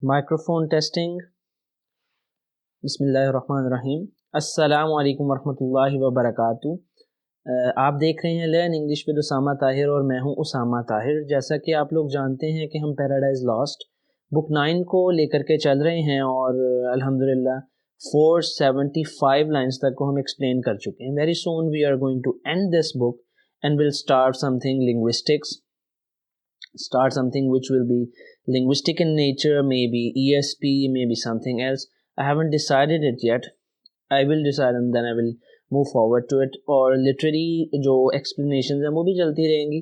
Microphone testing. بسم اللہ الرحمن الرحیم. السلام علیکم ورحمۃ اللہ وبرکاتہ. آپ دیکھ رہے ہیں learn English with Usama Tahir اور میں ہوں اسامہ طاہر. جیسا کہ آپ لوگ جانتے ہیں کہ ہم پیراڈائز لاسٹ بک 9 کو لے کر کے چل رہے ہیں اور الحمدللہ 475 لائنس تک کو ہم ایکسپلین کر چکے ہیں. Very soon we are going to end this book and will start something linguistics. Start something which will be linguistic in nature, maybe ESP, maybe something else. I haven't decided it yet. I will decide and then I will move forward to it. اور literary جو explanations ہیں وہ بھی چلتی رہیں گی.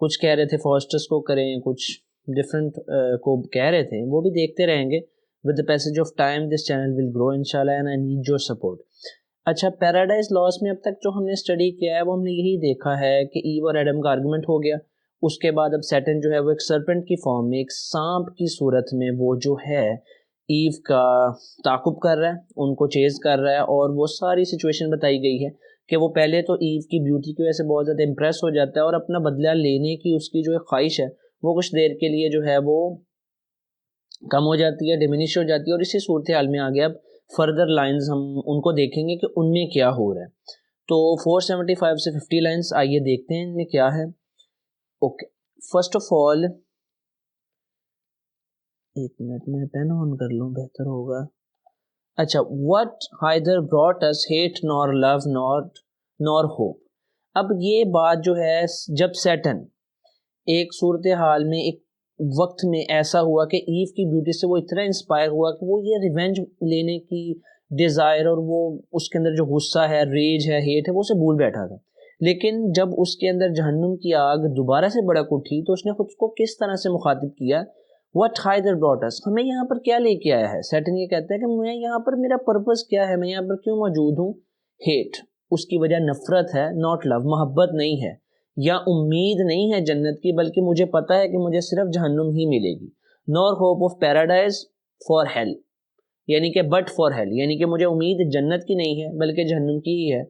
کچھ کہہ رہے تھے فاسٹس کو کریں, کچھ different کو کہہ رہے تھے, وہ بھی دیکھتے رہیں گے. With the passage of time this channel will grow inshallah and I need your support. اچھا, پیراڈائز لاس میں اب تک جو ہم نے اسٹڈی کیا ہے وہ ہم نے یہی دیکھا ہے کہ ایو اور ایڈم کا آرگومنٹ ہو گیا. اس کے بعد اب سیٹن جو ہے وہ ایک سرپنٹ کی فارم میں, ایک سانپ کی صورت میں وہ جو ہے ایو کا تعاقب کر رہا ہے, ان کو چیز کر رہا ہے. اور وہ ساری سچویشن بتائی گئی ہے کہ وہ پہلے تو ایو کی بیوٹی کی وجہ سے بہت زیادہ امپریس ہو جاتا ہے اور اپنا بدلہ لینے کی اس کی جو ایک خواہش ہے وہ کچھ دیر کے لیے جو ہے وہ کم ہو جاتی ہے, ڈیمینش ہو جاتی ہے. اور اسی صورتحال میں آگے اب فردر لائنز ہم ان کو دیکھیں گے کہ ان میں کیا ہو رہا ہے. تو 475 سے 50 لائنز آئیے دیکھتے ہیں ان میں کیا ہے. اوکے, فرسٹ آف آل ایک منٹ میں پین آن کر لوں بہتر ہوگا. اچھا, what neither brought us hate nor love nor hope. اب یہ بات جو ہے جب سیٹن ایک صورتحال میں ایک وقت میں ایسا ہوا کہ ایو کی بیوٹی سے وہ اتنا انسپائر ہوا کہ وہ یہ ریونج لینے کی ڈیزائر اور وہ اس کے اندر جو غصہ ہے, ریج ہے, ہیٹ ہے, وہ اسے بھول بیٹھا تھا. لیکن جب اس کے اندر جہنم کی آگ دوبارہ سے بڑک اٹھی تو اس نے خود کو کس طرح سے مخاطب کیا, what neither brought us, ہمیں یہاں پر کیا لے کے آیا ہے. سیٹن یہ کہتا ہے کہ میں یہاں پر, میرا پرپس کیا ہے, میں یہاں پر کیوں موجود ہوں. ہیٹ, اس کی وجہ نفرت ہے, not love, محبت نہیں ہے, یا امید نہیں ہے جنت کی, بلکہ مجھے پتا ہے کہ مجھے صرف جہنم ہی ملے گی. nor hope of paradise for hell, یعنی کہ but for hell, یعنی کہ مجھے امید جنت کی نہیں ہے بلکہ جہنم کی ہی ہے.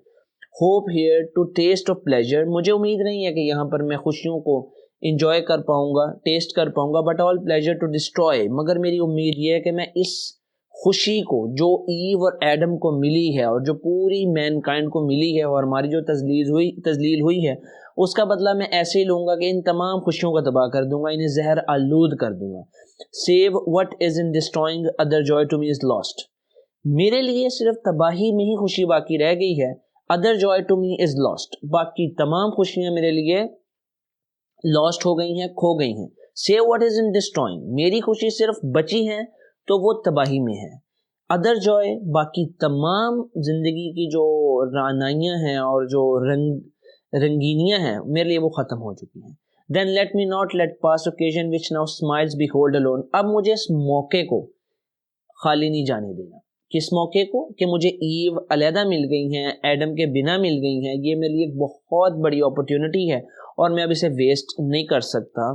hope here to taste of pleasure, مجھے امید نہیں ہے کہ یہاں پر میں خوشیوں کو انجوائے کر پاؤں گا, ٹیسٹ کر پاؤں گا. but all pleasure to destroy, مگر میری امید یہ ہے کہ میں اس خوشی کو جو ایو اور ایڈم کو ملی ہے اور جو پوری مین کائنڈ کو ملی ہے اور ہماری جو تذلیل ہوئی ہے اس کا بدلہ میں ایسے ہی لوں گا کہ ان تمام خوشیوں کو تباہ کر دوں گا, انہیں زہر آلود کر دوں گا. save what is in destroying other joy to me is lost, میرے لیے صرف تباہی میں ہی خوشی باقی رہ گئی ہے. other joy to me is lost, باقی تمام خوشیاں میرے لیے lost ہو گئی ہیں, کھو گئی ہیں. save what is in destroying, میری خوشی صرف بچی ہیں تو وہ تباہی میں ہے. other joy, باقی تمام زندگی کی جو رعنائیاں ہیں اور جو رنگینیاں ہیں میرے لیے وہ ختم ہو چکی ہیں. then let me not let past occasion which now smiles behold alone, اب مجھے اس موقع کو خالی نہیں جانے دینا. کس موقع کو, کہ مجھے ایو علیحدہ مل گئی ہیں, ایڈم کے بنا مل گئی ہیں. یہ میرے لیے ایک بہت بڑی اپرچونٹی ہے اور میں اب اسے ویسٹ نہیں کر سکتا.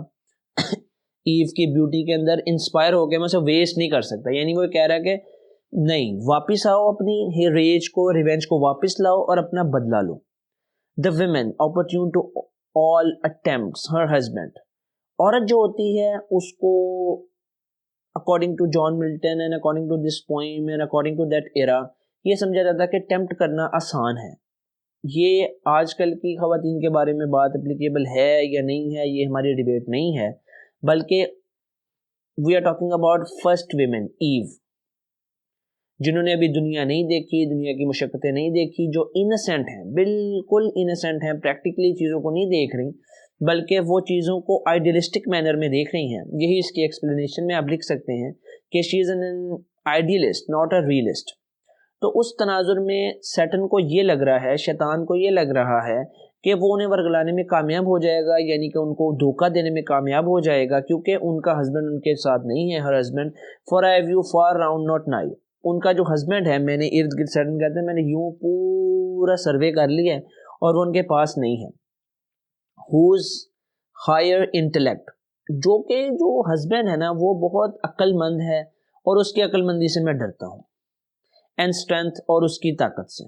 ایو کی بیوٹی کے اندر انسپائر ہو کے میں اسے ویسٹ نہیں کر سکتا. یعنی وہ کہہ رہا ہے کہ نہیں, واپس آؤ, اپنی ریج کو, ریونج کو واپس لاؤ اور اپنا بدلہ لو. the women opportune to all attempts her husband, عورت جو ہوتی ہے اس کو according to John Milton and according to this poem and according to that era یہ سمجھا جاتا ہے کہ ٹیمپٹ کرنا آسان ہے. یہ آج کل کی خواتین کے بارے میں بات اپلیکیبل ہے یا نہیں ہے, یہ ہماری ڈیبیٹ نہیں ہے, بلکہ we are talking about first women, Eve, جنہوں نے ابھی دنیا نہیں دیکھی, دنیا کی مشقتیں نہیں دیکھی, جو انسینٹ ہیں, بالکل انسینٹ ہیں, پریکٹیکلی چیزوں کو نہیں دیکھ رہی بلکہ وہ چیزوں کو آئیڈیلسٹک مینر میں دیکھ رہی ہیں. یہی اس کی ایکسپلینیشن میں آپ لکھ سکتے ہیں کہ she is an idealist not a realist. تو اس تناظر میں سیٹن کو یہ لگ رہا ہے, شیطان کو یہ لگ رہا ہے کہ وہ انہیں ورگلانے میں کامیاب ہو جائے گا, یعنی کہ ان کو دھوکہ دینے میں کامیاب ہو جائے گا, کیونکہ ان کا ہسبینڈ ان کے ساتھ نہیں ہے. Her husband for I view for round not nigh, ان کا جو ہسبینڈ ہے, میں نے ارد گرد سیٹن کہتے ہیں, میں نے یوں پورا سروے کر لیا ہے اور وہ ان کے پاس نہیں ہے. whose higher intellect, جو کہ جو ہسبینڈ ہے نا وہ بہت عقل مند ہے اور اس کی عقل مندی سے میں ڈرتا ہوں. and strength, اور اس کی طاقت سے.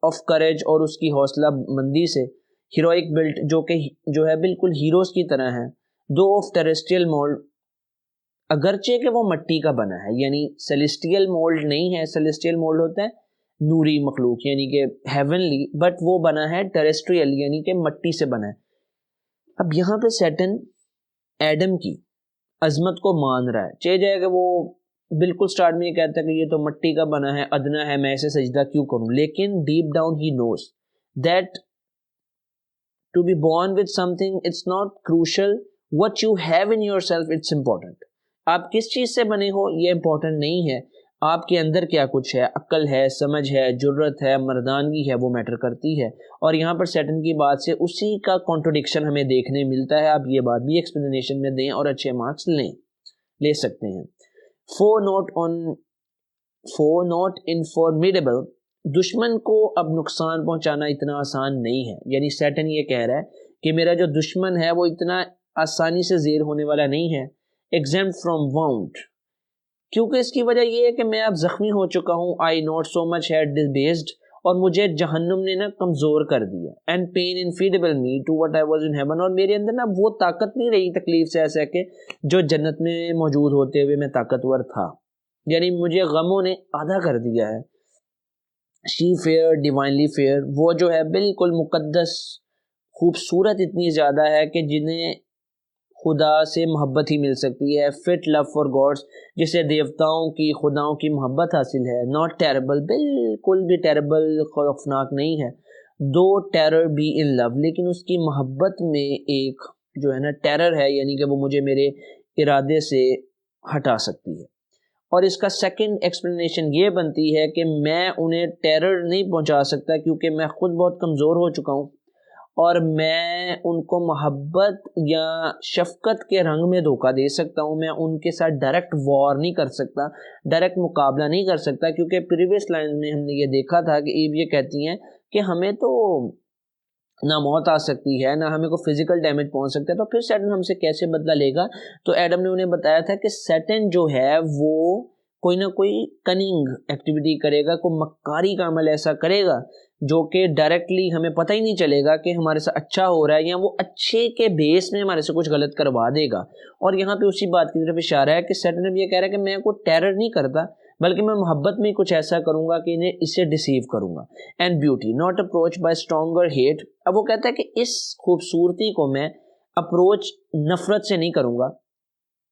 of courage, اور اس کی حوصلہ مندی سے. heroic built, جو کہ جو ہے بالکل ہیروز کی طرح ہے. though of terrestrial mold, اگرچہ کہ وہ مٹی کا بنا ہے، یعنی سیلیسٹیل مولڈ نہیں ہے. سیلیسٹیل مولڈ ہوتا ہے نوری مخلوق یعنی کہ ہیونلی، بٹ وہ بنا ہے ٹیریسٹریل یعنی کہ مٹی سے بنا ہے. اب یہاں پہ سیٹن ایڈم کی عظمت کو مان رہا ہے، چاہے جائے کہ وہ بالکل سٹارٹ میں یہ کہتا ہے کہ یہ تو مٹی کا بنا ہے، ادنا ہے، میں اسے سجدہ کیوں کروں، لیکن deep down he knows that to be born with something, it's not crucial what you have in yourself, it's important. آپ کس چیز سے بنے ہو یہ امپورٹنٹ نہیں ہے، آپ کے اندر کیا کچھ ہے، عقل ہے، سمجھ ہے، جرت ہے، مردانگی ہے، وہ میٹر کرتی ہے. اور یہاں پر سیٹن کی بات سے اسی کا کانٹرڈکشن ہمیں دیکھنے ملتا ہے. آپ یہ بات بھی ایکسپلینیشن میں دیں اور اچھے مارکس لے سکتے ہیں. فور ناٹ انفارمیڈیبل، دشمن کو اب نقصان پہنچانا اتنا آسان نہیں ہے. یعنی سیٹن یہ کہہ رہا ہے کہ میرا جو دشمن ہے وہ اتنا آسانی سے زیر ہونے والا نہیں ہے. ایگزمپٹ فرام واؤنڈ، کیونکہ اس کی وجہ یہ ہے کہ میں اب زخمی ہو چکا ہوں. I not so much head ڈسبیسڈ، اور مجھے جہنم نے نا کمزور کر دیا. And pain ineffable me to what I was in heaven, اور میرے اندر نا وہ طاقت نہیں رہی تکلیف سے ایسا کہ جو جنت میں موجود ہوتے ہوئے میں طاقتور تھا. یعنی مجھے غموں نے آدھا کر دیا ہے. شی فیئر ڈیوائنلی فیئر، وہ جو ہے بالکل مقدس خوبصورت اتنی زیادہ ہے کہ جنہیں خدا سے محبت ہی مل سکتی ہے. فٹ لو فار گاڈس، جسے دیوتاؤں کی خداؤں کی محبت حاصل ہے. ناٹ ٹیربل، بالکل بھی ٹیربل خوفناک نہیں ہے. دو ٹیرر بی ان لو، لیکن اس کی محبت میں ایک جو ہے نا ٹیرر ہے، یعنی کہ وہ مجھے میرے ارادے سے ہٹا سکتی ہے. اور اس کا سیکنڈ ایکسپلینیشن یہ بنتی ہے کہ میں انہیں ٹیرر نہیں پہنچا سکتا کیونکہ میں خود بہت کمزور ہو چکا ہوں، اور میں ان کو محبت یا شفقت کے رنگ میں دھوکہ دے سکتا ہوں. میں ان کے ساتھ ڈائریکٹ وار نہیں کر سکتا، ڈائریکٹ مقابلہ نہیں کر سکتا، کیونکہ پریویس لائن میں ہم نے یہ دیکھا تھا کہ ایو یہ کہتی ہیں کہ ہمیں تو نہ موت آ سکتی ہے، نہ ہمیں کوئی فزیکل ڈیمیج پہنچ سکتا ہے، تو پھر سیٹن ہم سے کیسے بدلہ لے گا. تو ایڈم نے انہیں بتایا تھا کہ سیٹن جو ہے وہ کوئی نہ کوئی کننگ ایکٹیویٹی کرے گا، کوئی مکاری کا عمل ایسا کرے گا جو کہ ڈائریکٹلی ہمیں پتہ ہی نہیں چلے گا کہ ہمارے ساتھ اچھا ہو رہا ہے، یا وہ اچھے کے بیس میں ہمارے سے کچھ غلط کروا دے گا. اور یہاں پہ اسی بات کی طرف اشارہ ہے کہ سیٹن اب یہ کہہ رہا ہے کہ میں کوئی ٹیرر نہیں کرتا، بلکہ میں محبت میں کچھ ایسا کروں گا کہ انہیں اس سے ڈیسیو کروں گا. And beauty not approach by stronger hate, اب وہ کہتا ہے کہ اس خوبصورتی کو میں اپروچ نفرت سے نہیں کروں گا،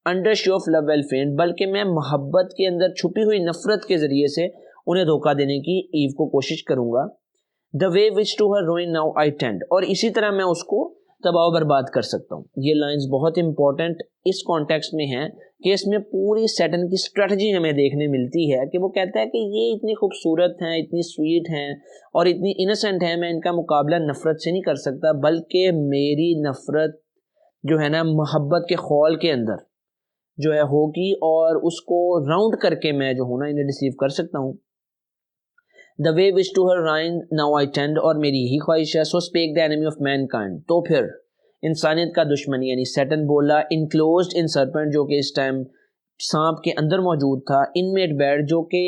under show of love well feigned, بلکہ میں محبت کے اندر چھپی ہوئی نفرت کے ذریعے سے انہیں دھوکہ دینے کی ایو کو کوشش کروں گا. دا وے وچ ٹو ہر روئن ناؤ آئی ٹینڈ، اور اسی طرح میں اس کو تباہ و برباد کر سکتا ہوں. یہ لائنز بہت امپورٹنٹ اس کانٹیکسٹ میں ہیں کہ اس میں پوری سیٹن کی اسٹریٹجی ہمیں دیکھنے ملتی ہے کہ وہ کہتا ہے کہ یہ اتنی خوبصورت ہیں، اتنی سویٹ ہیں اور اتنی انسنٹ ہیں، میں ان کا مقابلہ نفرت سے نہیں کر سکتا، بلکہ میری نفرت جو ہے نا محبت کے خول کے اندر جو ہے ہوگی، اور اس کو راؤنڈ کر کے میں جو ہوں نا انہیں ڈیسیو کر سکتا ہوں. The way which to her ruin now I tend, اور میری یہی خواہش ہے. So speak the enemy of mankind, تو پھر انسانیت کا دشمن یعنی سیٹن بولا. انکلوزڈ ان سرپنٹ، جو کہ اس ٹائم سانپ کے اندر موجود تھا. ان میڈ بیڈ، جو کہ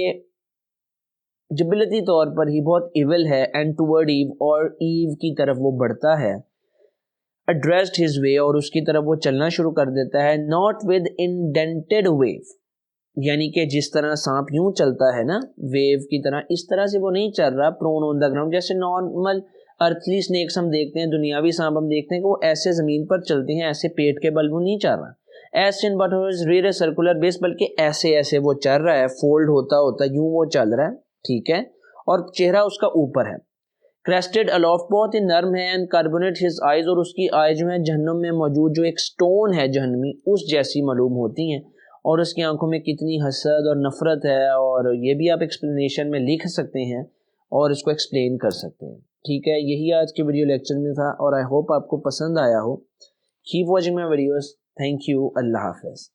جبلتی طور پر ہی بہت ایول ہے. اینڈ ٹورڈ ایو، اور ایو کی طرف وہ بڑھتا ہے. addressed his way، اور اس کی طرف وہ چلنا شروع کر دیتا ہے. not with indented wave، یعنی کہ جس طرح سانپ یوں چلتا ہے نا ویو کی طرح، اس طرح سے وہ نہیں چل رہا prone on the ground. جیسے نارمل ارتھلی سنیکس ہم دیکھتے ہیں، دنیاوی سانپ ہم دیکھتے ہیں کہ وہ ایسے زمین پر چلتے ہیں، ایسے پیٹ کے بل وہ نہیں چل رہا. As in but rear circular base, بلکہ ایسے وہ چل رہا ہے، فولڈ ہوتا یوں وہ چل رہا ہے، ٹھیک ہے، اور چہرہ اس کا اوپر ہے. کریسٹڈ الافٹ، بہت ہی نرم ہے. اینڈ کاربونیٹ ہز آئیز، اور اس کی آئی جو ہیں جہنم میں موجود جو ایک سٹون ہے جہنمی اس جیسی معلوم ہوتی ہیں. اور اس کی آنکھوں میں کتنی حسد اور نفرت ہے، اور یہ بھی آپ ایکسپلینیشن میں لکھ سکتے ہیں اور اس کو ایکسپلین کر سکتے ہیں. ٹھیک ہے، یہی آج کے ویڈیو لیکچر میں تھا، اور آئی ہوپ آپ کو پسند آیا ہو. Keep watching my videos. Thank you. اللہ حافظ.